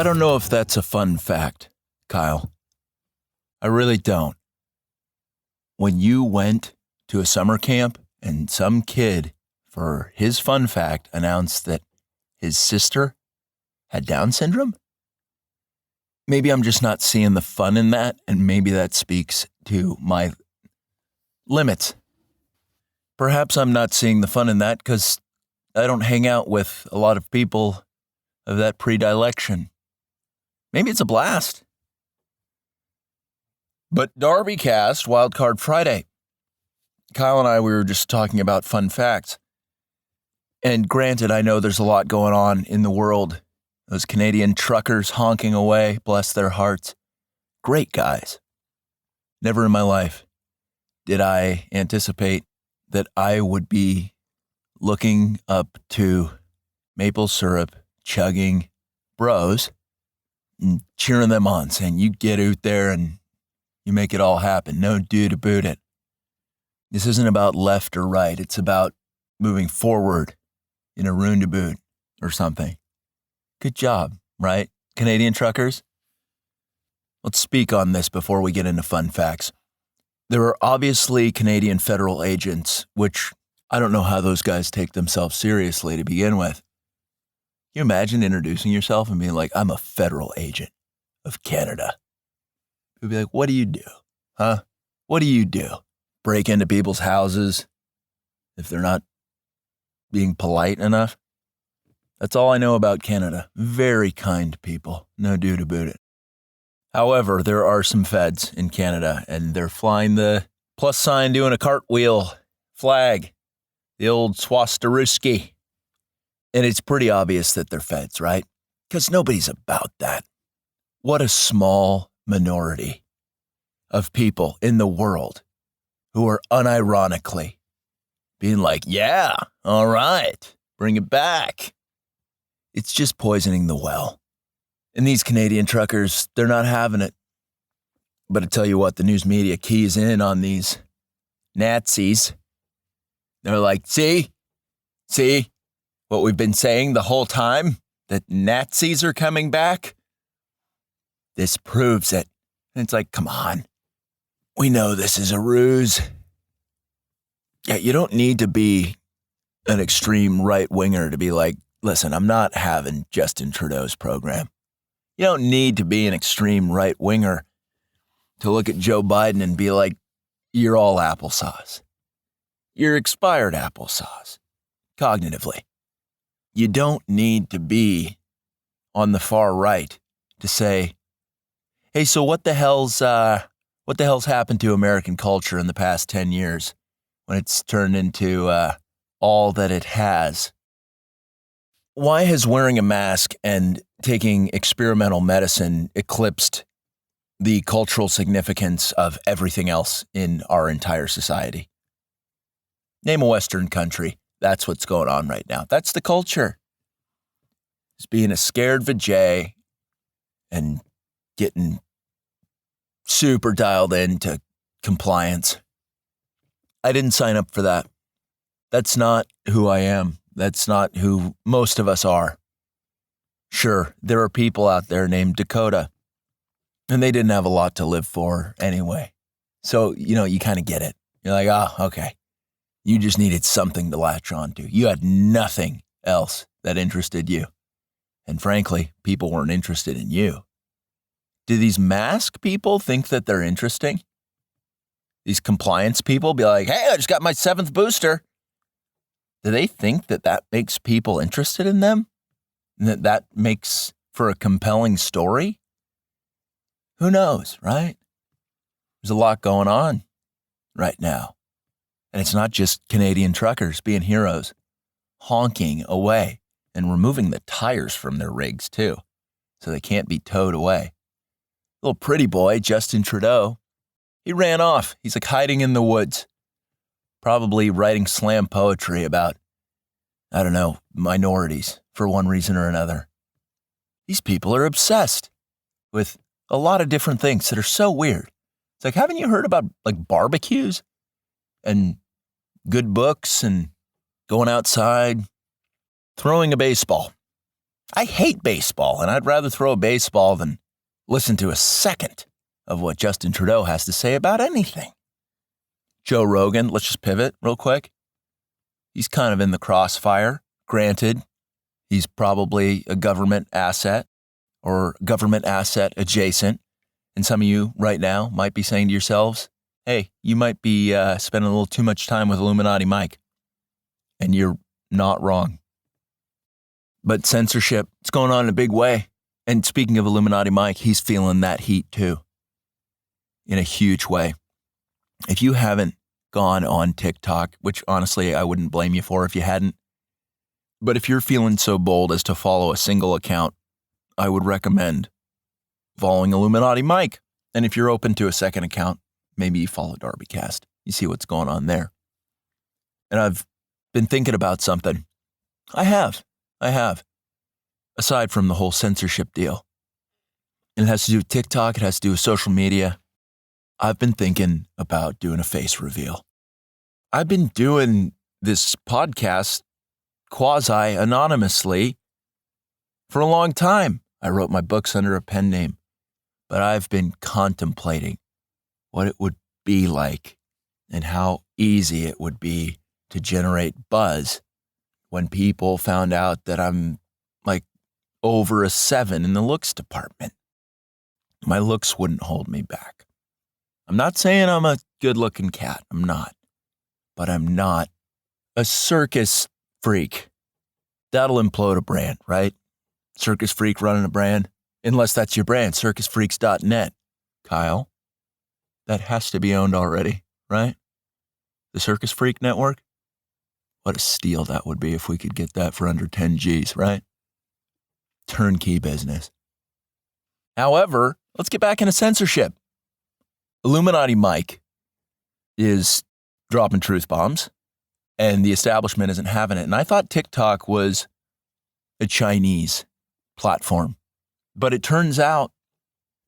don't know if that's a fun fact, Kyle. I really don't. When you went to a summer camp and some kid, for his fun fact, announced that his sister had Down syndrome, maybe I'm just not seeing the fun in that, and maybe that speaks to my limits. Perhaps I'm not seeing the fun in that because I don't hang out with a lot of people of that predilection. Maybe it's a blast. But DarbyCast, WildCard Friday. Kyle and I, we were just talking about fun facts. And granted, I know there's a lot going on in the world. Those Canadian truckers honking away, bless their hearts. Great guys. Never in my life did I anticipate that I would be looking up to maple syrup chugging bros and cheering them on, saying, you get out there and you make it all happen. No dude about it. This isn't about left or right. It's about moving forward in a roundabout or something. Good job, right? Canadian truckers? Let's speak on this before we get into fun facts. There are obviously Canadian federal agents, which I don't know how those guys take themselves seriously to begin with. Can you imagine introducing yourself and being like, I'm a federal agent of Canada? People be like, what do you do? Huh? What do you do? Break into people's houses if they're not being polite enough? That's all I know about Canada. Very kind people. No dude about it. However, there are some feds in Canada, and they're flying the plus sign, doing a cartwheel flag, the old swastiruski. And it's pretty obvious that they're feds, right? Because nobody's about that. What a small minority of people in the world who are unironically being like, yeah, all right, bring it back. It's just poisoning the well. And these Canadian truckers, they're not having it. But I tell you what, the news media keys in on these Nazis. They're like, see what we've been saying the whole time, that Nazis are coming back? This proves it. And it's like, come on. We know this is a ruse. Yeah, you don't need to be an extreme right-winger to be like, listen, I'm not having Justin Trudeau's program. You don't need to be an extreme right-winger to look at Joe Biden and be like, you're all applesauce. You're expired applesauce, cognitively. You don't need to be on the far right to say, hey, so what the hell's happened to American culture in the past 10 years when it's turned into all that it has? Why has wearing a mask and taking experimental medicine eclipsed the cultural significance of everything else in our entire society? Name a Western country. That's what's going on right now. That's the culture. It's being a scared vajay and getting super dialed into compliance. I didn't sign up for that. That's not who I am. That's not who most of us are. Sure, there are people out there named Dakota, and they didn't have a lot to live for anyway. So, you kind of get it. You're like, oh, okay. You just needed something to latch onto. You had nothing else that interested you. And frankly, people weren't interested in you. Do these mask people think that they're interesting? These compliance people be like, hey, I just got my 7th booster. Do they think that that makes people interested in them? And that makes for a compelling story? Who knows, right? There's a lot going on right now. And it's not just Canadian truckers being heroes, honking away and removing the tires from their rigs too, so they can't be towed away. Little pretty boy, Justin Trudeau, he ran off. He's like hiding in the woods, probably writing slam poetry about, minorities for one reason or another. These people are obsessed with a lot of different things that are so weird. It's like, haven't you heard about like barbecues and good books and going outside, throwing a baseball? I hate baseball, and I'd rather throw a baseball than listen to a second of what Justin Trudeau has to say about anything. Joe Rogan, let's just pivot real quick. He's kind of in the crossfire. Granted, he's probably a government asset or government asset adjacent. And some of you right now might be saying to yourselves, hey, you might be spending a little too much time with Illuminati Mike. And you're not wrong. But censorship, it's going on in a big way. And speaking of Illuminati Mike, he's feeling that heat too. In a huge way. If you haven't gone on TikTok, which honestly I wouldn't blame you for if you hadn't, but if you're feeling so bold as to follow a single account, I would recommend following Illuminati Mike. And if you're open to a second account, maybe you follow DarbyCast. You see what's going on there. And I've been thinking about something. I have. Aside from the whole censorship deal. And it has to do with TikTok. It has to do with social media. I've been thinking about doing a face reveal. I've been doing this podcast quasi-anonymously for a long time. I wrote my books under a pen name, but I've been contemplating what it would be like and how easy it would be to generate buzz when people found out that I'm like over a 7 in the looks department. My looks wouldn't hold me back. I'm not saying I'm a good-looking cat. I'm not. But I'm not a circus freak. That'll implode a brand, right? Circus freak running a brand. Unless that's your brand, circusfreaks.net. Kyle, that has to be owned already, right? The Circus Freak Network? What a steal that would be if we could get that for under 10 G's, right? Turnkey business. However, let's get back into censorship. Illuminati Mike is dropping truth bombs, and the establishment isn't having it. And I thought TikTok was a Chinese platform. But it turns out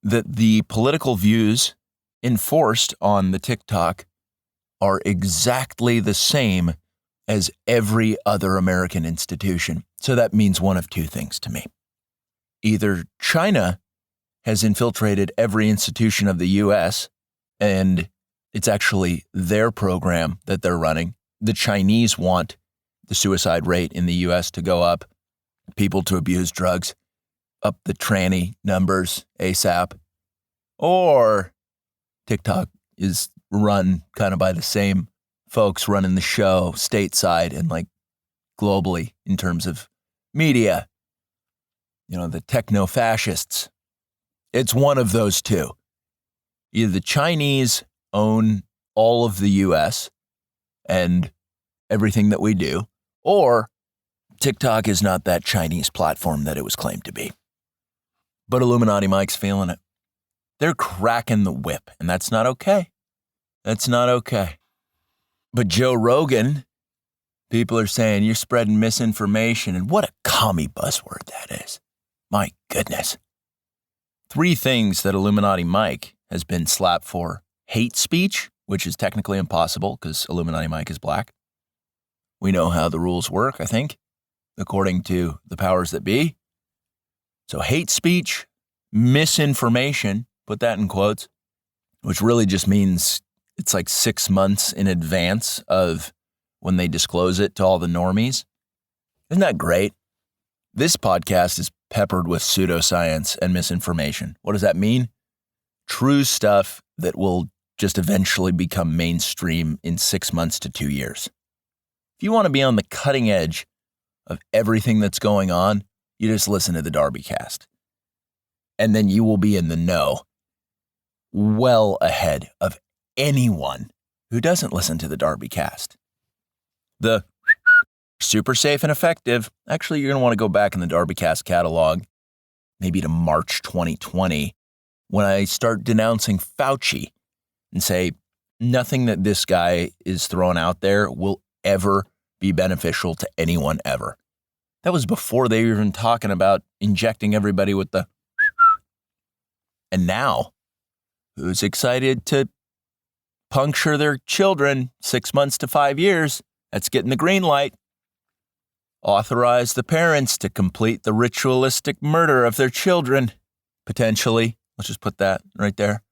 that the political views enforced on the TikTok are exactly the same as every other American institution. So that means one of two things to me. Either China has infiltrated every institution of the U.S., and it's actually their program that they're running. The Chinese want the suicide rate in the U.S. to go up, people to abuse drugs, up the tranny numbers ASAP. Or TikTok is run kind of by the same folks running the show stateside and like globally in terms of media. You know, the techno-fascists. It's one of those two. Either the Chinese own all of the U.S. and everything that we do, or TikTok is not that Chinese platform that it was claimed to be. But Illuminati Mike's feeling it. They're cracking the whip, and that's not okay. That's not okay. But Joe Rogan, people are saying you're spreading misinformation, and what a commie buzzword that is. My goodness. 3 things that Illuminati Mike has been slapped for. Hate speech, which is technically impossible because Illuminati Mike is black. We know how the rules work, I think, according to the powers that be. So hate speech, misinformation, put that in quotes, which really just means it's like 6 months in advance of when they disclose it to all the normies. Isn't that great? This podcast is peppered with pseudoscience and misinformation. What does that mean? True stuff that will just eventually become mainstream in 6 months to 2 years. If you want to be on the cutting edge of everything that's going on, you just listen to the DarbyCast. And then you will be in the know well ahead of anyone who doesn't listen to the DarbyCast. The super safe and effective. Actually, you're going to want to go back in the DarbyCast catalog, maybe to March 2020, when I start denouncing Fauci and say nothing that this guy is throwing out there will ever be beneficial to anyone ever. That was before they were even talking about injecting everybody with the... And now, who's excited to puncture their children 6 months to 5 years? That's getting the green light. authorize the parents to complete the ritualistic murder of their children, potentially. Let's just put that right there.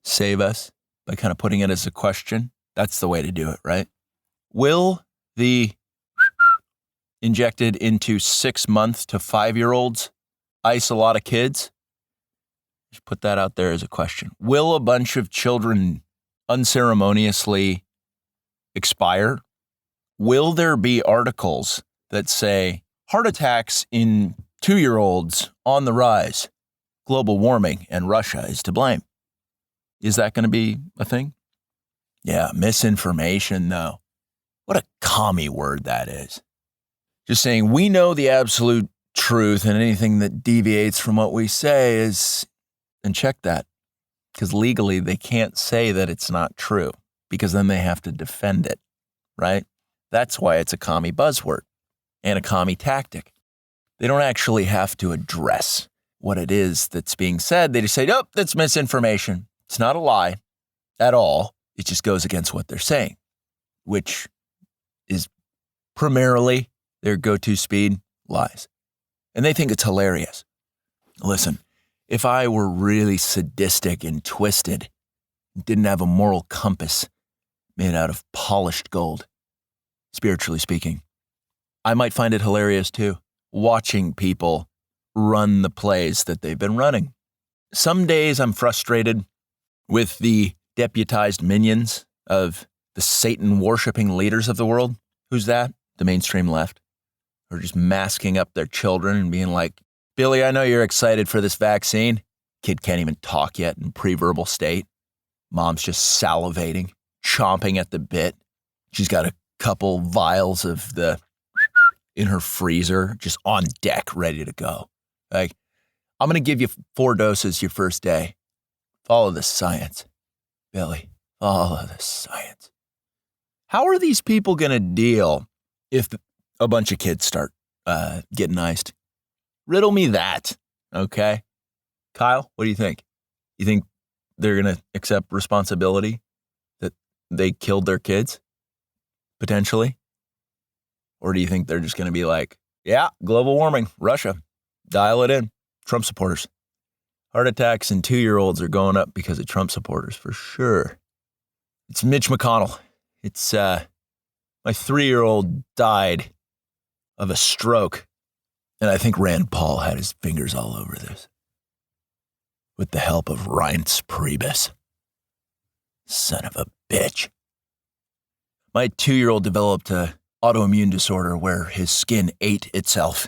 Save us by kind of putting it as a question. That's the way to do it, right? Will the injected into 6-month to 5-year-olds ice a lot of kids? Just put that out there as a question. Will a bunch of children unceremoniously expire? Will there be articles that say heart attacks in 2-year-olds on the rise? Global warming and Russia is to blame. Is that going to be a thing? Yeah, misinformation, though. What a commie word that is. Just saying we know the absolute truth, and anything that deviates from what we say is, and check that, because legally they can't say that it's not true, because then they have to defend it, right? That's why it's a commie buzzword and a commie tactic. They don't actually have to address what it is that's being said. They just say, nope, that's misinformation. It's not a lie at all. It just goes against what they're saying, which is primarily their go-to speed, lies. And they think it's hilarious. Listen, if I were really sadistic and twisted, didn't have a moral compass made out of polished gold, spiritually speaking, I might find it hilarious too, watching people run the plays that they've been running. Some days I'm frustrated with the deputized minions of the Satan-worshipping leaders of the world. Who's that? The mainstream left. Or just masking up their children and being like, Billy, I know you're excited for this vaccine. Kid can't even talk yet in pre-verbal state. Mom's just salivating, chomping at the bit. She's got a couple vials of in her freezer, just on deck, ready to go. Like, I'm going to give you 4 doses your first day. Follow the science, Billy. Follow the science. How are these people going to deal if a bunch of kids start getting iced? Riddle me that, okay? Kyle, what do you think? You think they're going to accept responsibility that they killed their kids, potentially? Or do you think they're just going to be like, yeah, global warming, Russia, dial it in, Trump supporters. Heart attacks in 2-year-olds are going up because of Trump supporters, for sure. It's Mitch McConnell. It's my 3-year-old died of a stroke. And I think Rand Paul had his fingers all over this. With the help of Reince Priebus. Son of a bitch. My 2-year-old developed a autoimmune disorder where his skin ate itself.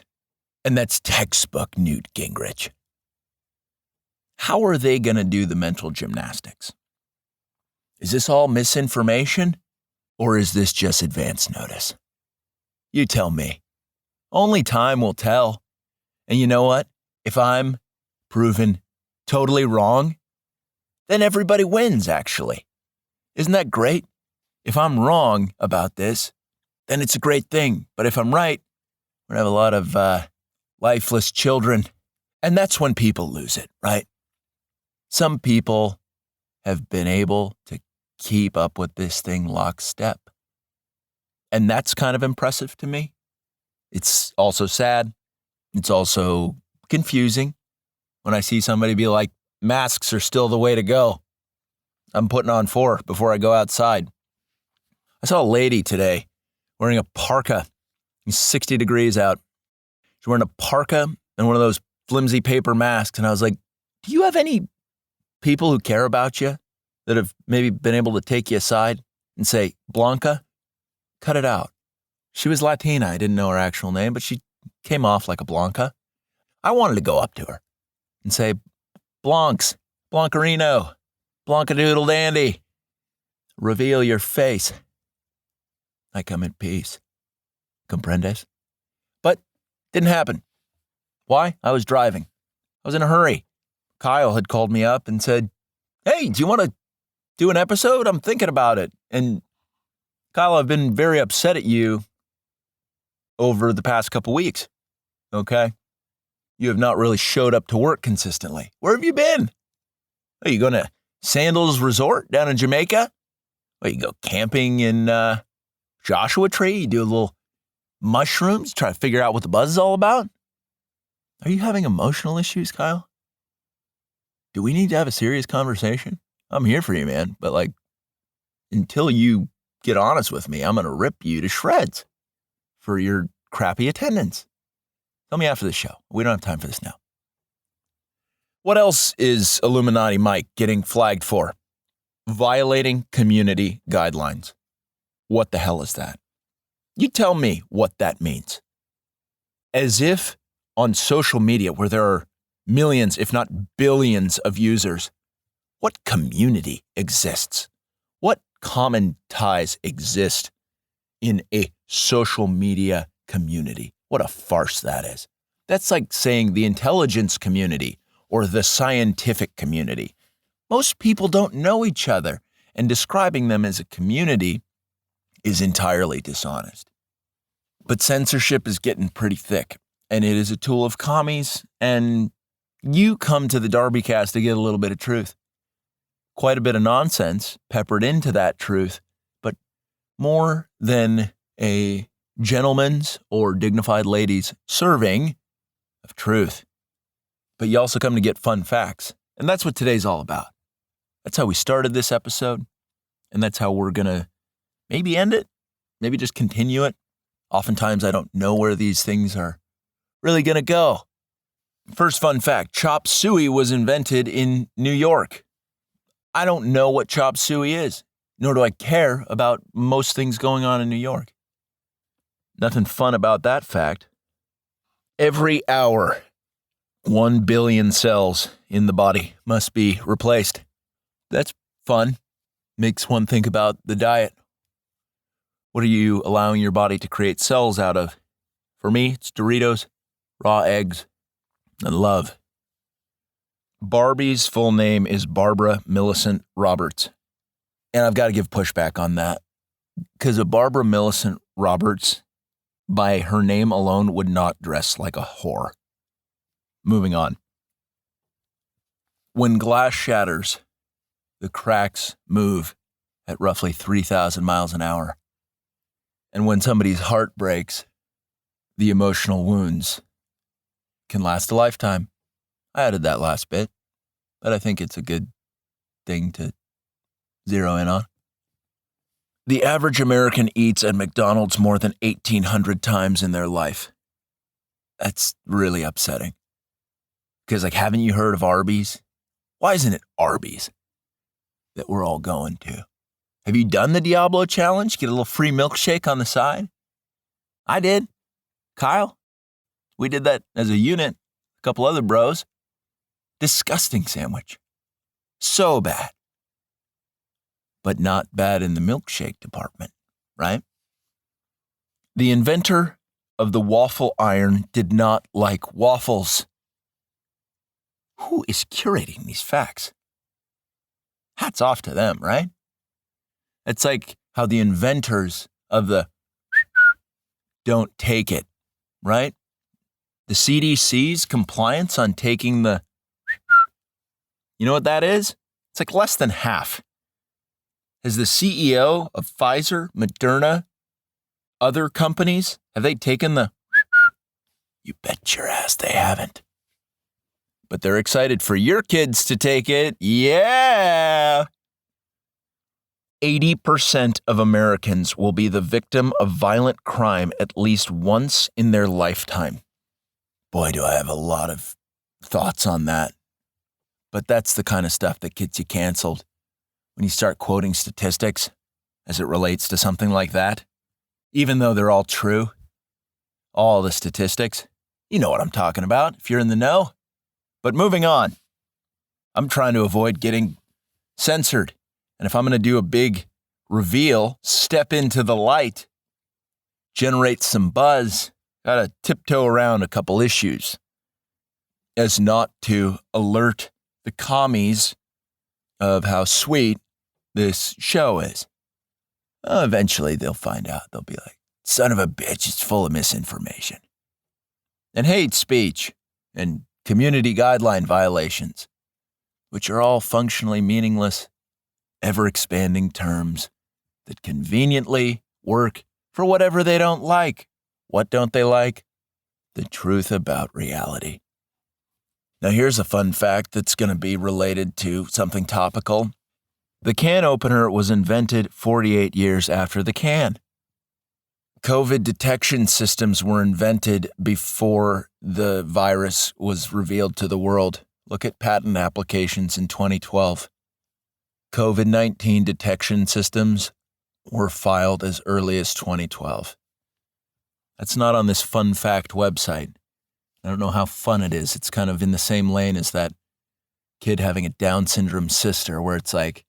And that's textbook Newt Gingrich. How are they going to do the mental gymnastics? Is this all misinformation? Or is this just advance notice? You tell me. Only time will tell. And you know what? If I'm proven totally wrong, then everybody wins, actually. Isn't that great? If I'm wrong about this, then it's a great thing. But if I'm right, we're going to have a lot of lifeless children. And that's when people lose it, right? Some people have been able to keep up with this thing lockstep. And that's kind of impressive to me. It's also sad. It's also confusing when I see somebody be like, masks are still the way to go. I'm putting on 4 before I go outside. I saw a lady today wearing a parka. It's 60 degrees out. She's wearing a parka and one of those flimsy paper masks. And I was like, do you have any people who care about you that have maybe been able to take you aside and say, Blanca, cut it out? She was Latina. I didn't know her actual name, but she came off like a Blanca. I wanted to go up to her and say, Blancs, Blancarino, Blancadoodle Dandy, reveal your face. I come in peace. Comprendes? But didn't happen. Why? I was driving. I was in a hurry. Kyle had called me up and said, hey, do you want to do an episode? I'm thinking about it. And Kyle, I've been very upset at you over the past couple weeks. Okay? You have not really showed up to work consistently. Where have you been? Are you going to Sandals Resort down in Jamaica? Or you go camping in Joshua Tree? You do a little mushrooms, try to figure out what the buzz is all about? Are you having emotional issues, Kyle? Do we need to have a serious conversation? I'm here for you, man. But until you get honest with me, I'm going to rip you to shreds for your crappy attendance. Tell me after the show. We don't have time for this now. What else is Illuminati Mike getting flagged for? Violating community guidelines. What the hell is that? You tell me what that means. As if on social media, where there are millions, if not billions of users, what community exists? What common ties exist in a social media community? What a farce that is. That's like saying the intelligence community or the scientific community. Most people don't know each other, and describing them as a community is entirely dishonest. But censorship is getting pretty thick, and it is a tool of commies, and you come to the DarbyCast to get a little bit of truth. Quite a bit of nonsense peppered into that truth, but more than a gentleman's or dignified lady's serving of truth. But you also come to get fun facts, and that's what today's all about. That's how we started this episode, and that's how we're going to maybe end it, maybe just continue it. Oftentimes, I don't know where these things are really going to go. First fun fact, chop suey was invented in New York. I don't know what chop suey is, nor do I care about most things going on in New York. Nothing fun about that fact. Every hour, 1 billion cells in the body must be replaced. That's fun. Makes one think about the diet. What are you allowing your body to create cells out of? For me, it's Doritos, raw eggs, and love. Barbie's full name is Barbara Millicent Roberts. And I've got to give pushback on that. Because a Barbara Millicent Roberts, by her name alone, would not dress like a whore. Moving on. When glass shatters, the cracks move at roughly 3,000 miles an hour. And when somebody's heart breaks, the emotional wounds can last a lifetime. I added that last bit, but I think it's a good thing to zero in on. The average American eats at McDonald's more than 1,800 times in their life. That's really upsetting. Because, haven't you heard of Arby's? Why isn't it Arby's that we're all going to? Have you done the Diablo challenge? Get a little free milkshake on the side? I did. Kyle? We did that as a unit. A couple other bros. Disgusting sandwich. So bad. But not bad in the milkshake department, right? The inventor of the waffle iron did not like waffles. Who is curating these facts? Hats off to them, right? It's like how the inventors of the don't take it, right? The CDC's compliance on taking the, you know what that is? It's like less than half. Has the CEO of Pfizer, Moderna, other companies, have they taken the, you bet your ass they haven't. But they're excited for your kids to take it. Yeah. 80% of Americans will be the victim of violent crime at least once in their lifetime. Boy, do I have a lot of thoughts on that. But that's the kind of stuff that gets you canceled when you start quoting statistics as it relates to something like that. Even though they're all true, all the statistics, you know what I'm talking about if you're in the know. But moving on, I'm trying to avoid getting censored. And if I'm going to do a big reveal, step into the light, generate some buzz, got to tiptoe around a couple issues as not to alert the commies of how sweet this show is. Eventually they'll find out. They'll be like, son of a bitch, it's full of misinformation and hate speech and community guideline violations, which are all functionally meaningless, ever-expanding terms that conveniently work for whatever they don't like, What don't they like? The truth about reality. Now here's a fun fact that's going to be related to something topical. The can opener was invented 48 years after the can. COVID detection systems were invented before the virus was revealed to the world. Look at patent applications in 2012. COVID-19 detection systems were filed as early as 2012. That's not on this fun fact website. I don't know how fun it is. It's kind of in the same lane as that kid having a Down syndrome sister, where it's like,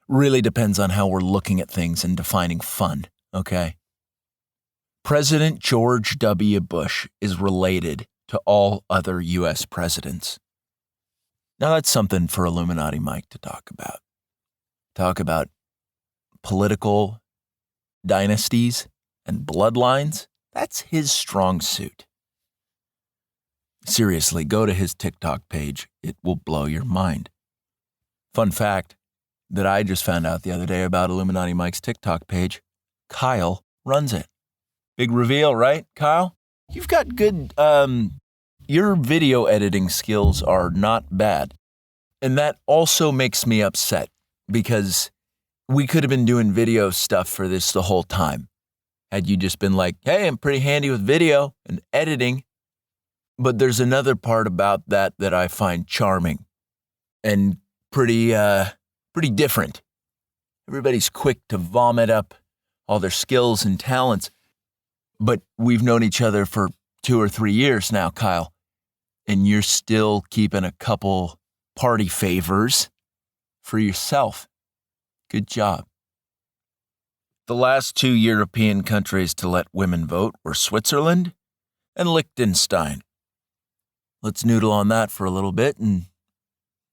really depends on how we're looking at things and defining fun, okay? President George W. Bush is related to all other U.S. presidents. Now that's something for Illuminati Mike to talk about. Talk about political dynasties and bloodlines. That's his strong suit. Seriously, go to his TikTok page. It will blow your mind. Fun fact that I just found out the other day about Illuminati Mike's TikTok page, Kyle runs it. Big reveal, right, Kyle? You've got good, your video editing skills are not bad. And that also makes me upset because we could have been doing video stuff for this the whole time. Had you just been like, hey, I'm pretty handy with video and editing. But there's another part about that I find charming and pretty different. Everybody's quick to vomit up all their skills and talents. But we've known each other for 2 or 3 years now, Kyle, and you're still keeping a couple party favors for yourself. Good job. The last 2 European countries to let women vote were Switzerland and Liechtenstein. Let's noodle on that for a little bit and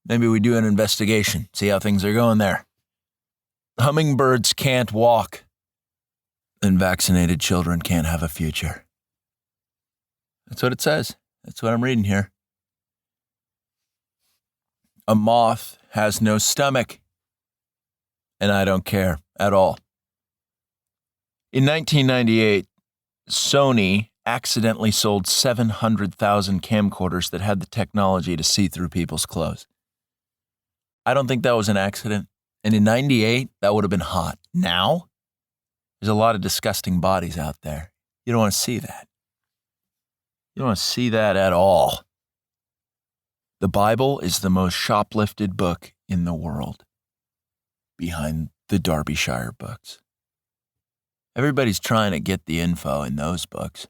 maybe we do an investigation, see how things are going there. Hummingbirds can't walk, and vaccinated children can't have a future. That's what it says. That's what I'm reading here. A moth has no stomach, and I don't care at all. In 1998, Sony accidentally sold 700,000 camcorders that had the technology to see through people's clothes. I don't think that was an accident. And in 98, that would have been hot. Now, there's a lot of disgusting bodies out there. You don't want to see that. You don't want to see that at all. The Bible is the most shoplifted book in the world, behind the Derbyshire books. Everybody's trying to get the info in those books.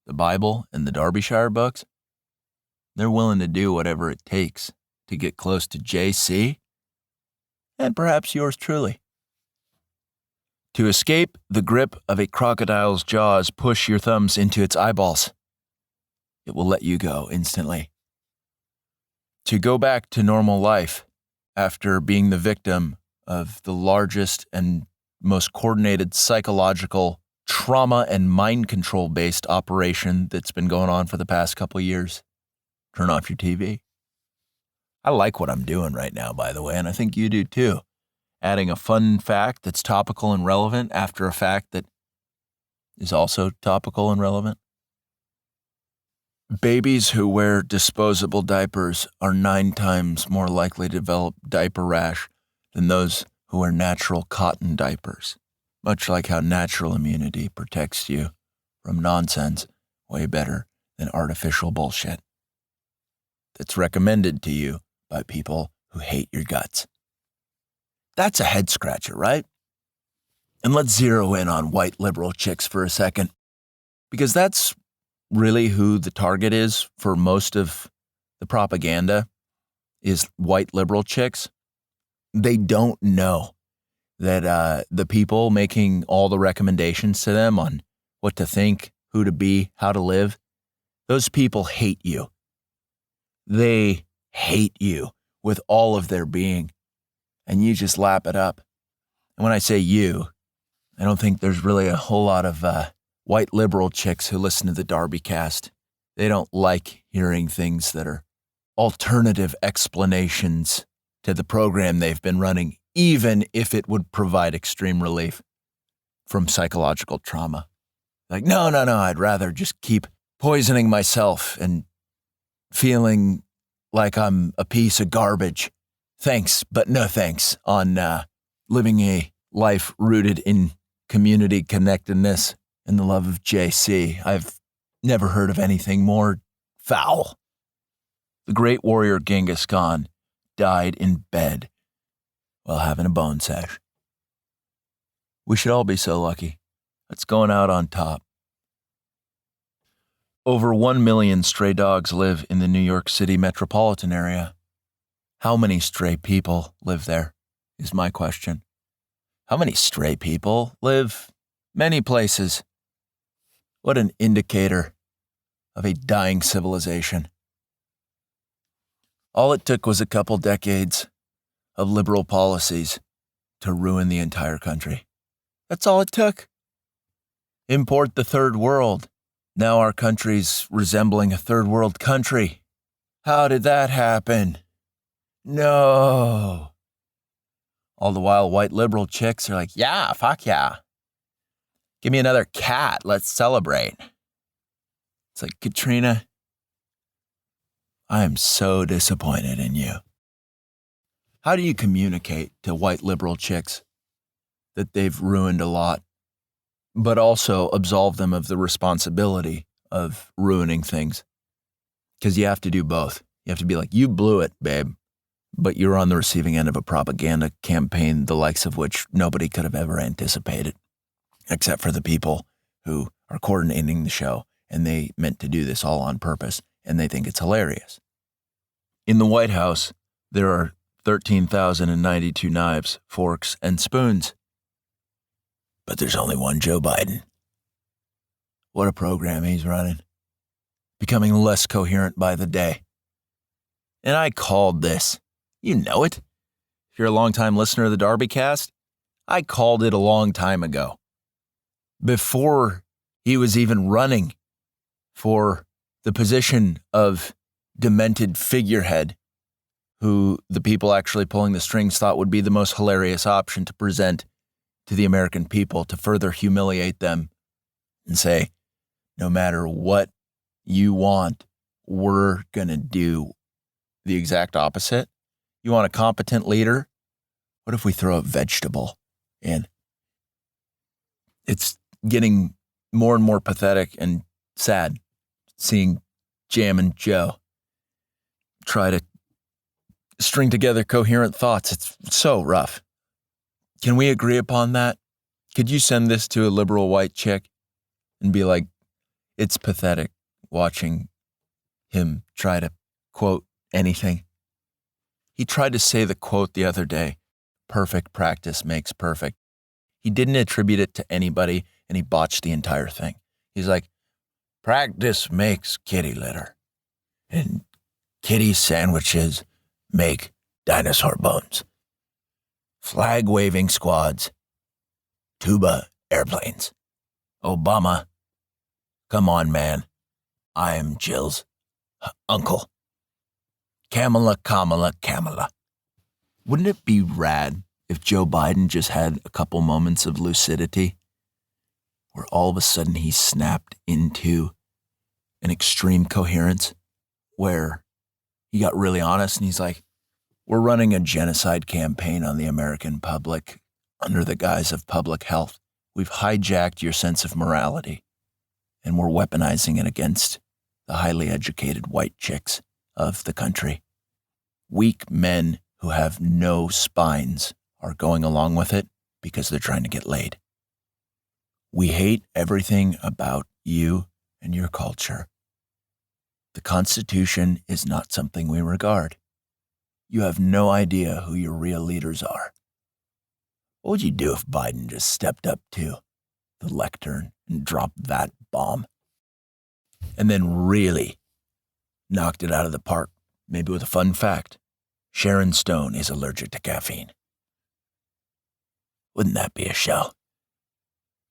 The Bible and the Derbyshire books, they're willing to do whatever it takes to get close to JC and perhaps yours truly. To escape the grip of a crocodile's jaws, push your thumbs into its eyeballs. It will let you go instantly. To go back to normal life after being the victim of the largest and most coordinated psychological trauma and mind control based operation that's been going on for the past couple of years. Turn off your TV. I like what I'm doing right now, by the way, and I think you do too. Adding a fun fact that's topical and relevant after a fact that is also topical and relevant. Babies who wear disposable diapers are 9 times more likely to develop diaper rash than those who wear natural cotton diapers. Much like how natural immunity protects you from nonsense way better than artificial bullshit that's recommended to you by people who hate your guts. That's a head scratcher, right? And let's zero in on white liberal chicks for a second, because that's really who the target is for most of the propaganda is white liberal chicks. They don't know that the people making all the recommendations to them on what to think, who to be, how to live, those people hate you. They hate you with all of their being, and you just lap it up. And when I say you, I don't think there's really a whole lot of white liberal chicks who listen to the DarbyCast. They don't like hearing things that are alternative explanations to the program they've been running, even if it would provide extreme relief from psychological trauma Like, no, I'd rather just keep poisoning myself and feeling like I'm a piece of garbage. Thanks, but no thanks on living a life rooted in community connectedness and the love of JC. I've never heard of anything more foul. The great warrior Genghis Khan died in bed while having a bone sesh. We should all be so lucky. That's going out on top. Over 1 million stray dogs live in the New York City metropolitan area. How many stray people live there, is my question. How many stray people live many places? What an indicator of a dying civilization. All it took was a couple decades of liberal policies to ruin the entire country. That's all it took. Import the third world. Now our country's resembling a third world country. How did that happen? No. All the while, white liberal chicks are like, yeah, fuck yeah. Give me another cat. Let's celebrate. It's like, Katrina, I am so disappointed in you. How do you communicate to white liberal chicks that they've ruined a lot, but also absolve them of the responsibility of ruining things? Because you have to do both. You have to be like, you blew it, babe, but you're on the receiving end of a propaganda campaign, the likes of which nobody could have ever anticipated, except for the people who are coordinating the show, and they meant to do this all on purpose, and they think it's hilarious. In the White House, there are 13,092 knives, forks, and spoons. But there's only one Joe Biden. What a program he's running. Becoming less coherent by the day. And I called this. You know it. If you're a longtime listener of the DarbyCast, I called it a long time ago. Before he was even running for the position of demented figurehead, who the people actually pulling the strings thought would be the most hilarious option to present to the American people to further humiliate them and say, no matter what you want, we're going to do the exact opposite. You want a competent leader? What if we throw a vegetable in? It's getting more and more pathetic and sad seeing Jammin' Joe try to string together coherent thoughts. It's so rough. Can we agree upon that? Could you send this to a liberal white chick and be like, it's pathetic watching him try to quote anything? He tried to say the quote the other day, perfect practice makes perfect. He didn't attribute it to anybody, and he botched the entire thing. He's like, practice makes kitty litter, and kitty sandwiches make dinosaur bones. Flag-waving squads, tuba airplanes. Obama, come on, man. I am Jill's uncle. Kamala. Wouldn't it be rad if Joe Biden just had a couple moments of lucidity where all of a sudden he snapped into an extreme coherence where he got really honest and he's like, we're running a genocide campaign on the American public under the guise of public health. We've hijacked your sense of morality, and we're weaponizing it against the highly educated white chicks of the country. Weak men who have no spines are going along with it because they're trying to get laid. We hate everything about you and your culture. The Constitution is not something we regard. You have no idea who your real leaders are. What would you do if Biden just stepped up to the lectern and dropped that bomb? And then really knocked it out of the park, maybe with a fun fact. Sharon Stone is allergic to caffeine. Wouldn't that be a show?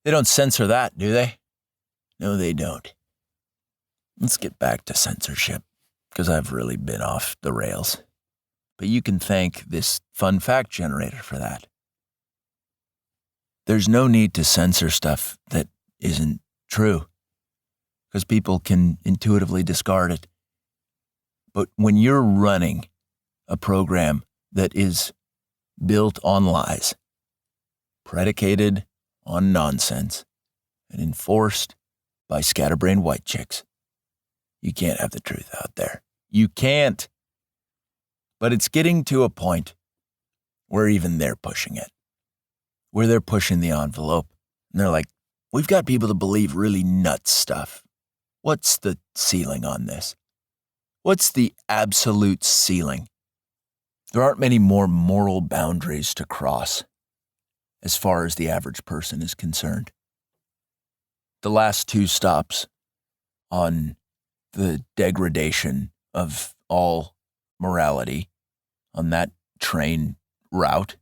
They don't censor that, do they? No, they don't. Let's get back to censorship, because I've really been off the rails. But you can thank this fun fact generator for that. There's no need to censor stuff that isn't true, because people can intuitively discard it. But when you're running a program that is built on lies, predicated on nonsense, and enforced by scatterbrained white chicks, you can't have the truth out there. You can't. But it's getting to a point where even they're pushing it, where they're pushing the envelope. And they're like, we've got people to believe really nuts stuff. What's the ceiling on this? What's the absolute ceiling? There aren't many more moral boundaries to cross as far as the average person is concerned. The last two stops on the degradation of all morality on that train route,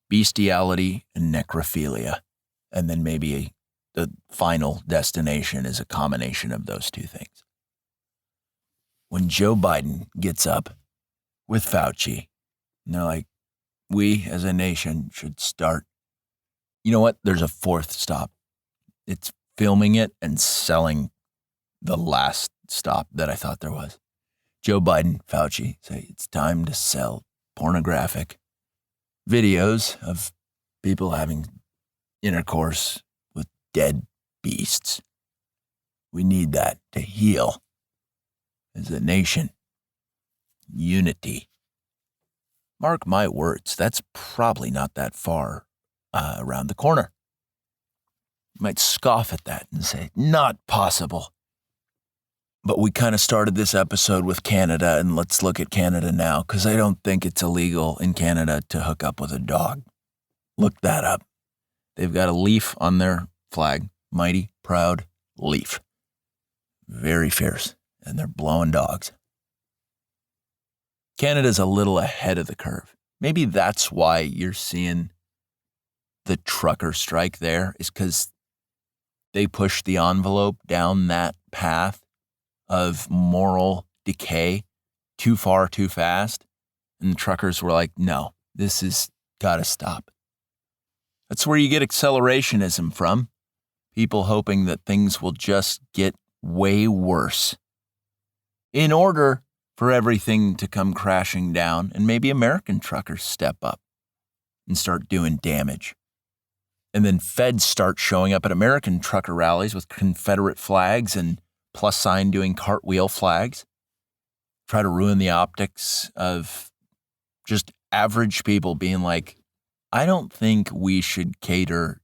bestiality and necrophilia, and then maybe the final destination is a combination of those two things. When Joe Biden gets up with Fauci, and they're like, we as a nation should start. You know what? There's a fourth stop. It's filming it and selling the last stop that I thought there was. Joe Biden, Fauci say it's time to sell pornographic videos of people having intercourse with dead beasts. We need that to heal as a nation. Unity. Mark my words, that's probably not that far around the corner. You might scoff at that and say, not possible. But we kind of started this episode with Canada, and let's look at Canada now, because I don't think it's illegal in Canada to hook up with a dog. Look that up. They've got a leaf on their flag, mighty, proud leaf. Very fierce, and they're blowing dogs. Canada's a little ahead of the curve. Maybe that's why you're seeing the trucker strike there, is because they pushed the envelope down that path of moral decay too far, too fast. And the truckers were like, no, this has got to stop. That's where you get accelerationism from. People hoping that things will just get way worse in order for everything to come crashing down, and maybe American truckers step up and start doing damage. And then feds start showing up at American trucker rallies with Confederate flags and plus sign doing cartwheel flags, try to ruin the optics of just average people being like, I don't think we should cater.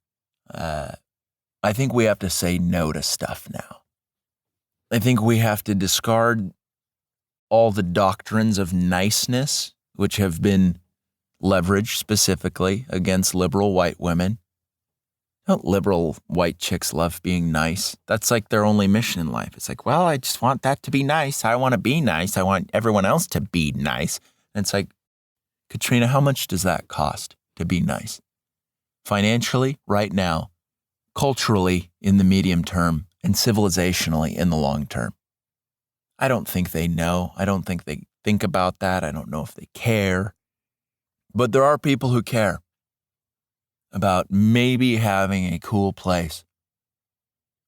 I think we have to say no to stuff now. I think we have to discard all the doctrines of niceness, which have been leveraged specifically against liberal white women. Don't liberal white chicks love being nice? That's like their only mission in life. It's like, well, I just want that to be nice. I want to be nice. I want everyone else to be nice. And it's like, Katrina, how much does that cost to be nice? Financially, right now, culturally in the medium term, and civilizationally in the long term. I don't think they know. I don't think they think about that. I don't know if they care. But there are people who care about maybe having a cool place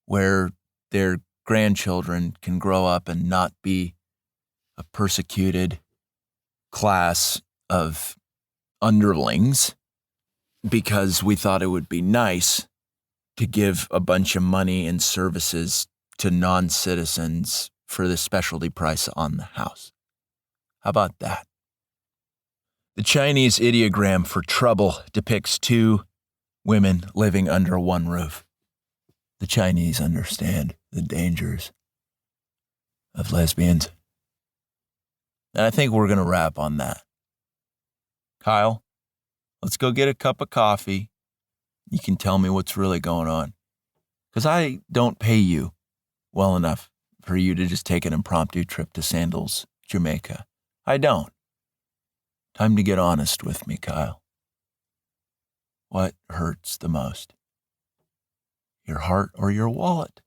where their grandchildren can grow up and not be a persecuted class of underlings because we thought it would be nice to give a bunch of money and services to non-citizens for the specialty price on the house. How about that? The Chinese ideogram for trouble depicts two women living under one roof. The Chinese understand the dangers of lesbians. And I think we're going to wrap on that. Kyle, let's go get a cup of coffee. You can tell me what's really going on. Because I don't pay you well enough for you to just take an impromptu trip to Sandals, Jamaica. I don't. Time to get honest with me, Kyle. What hurts the most? Your heart or your wallet?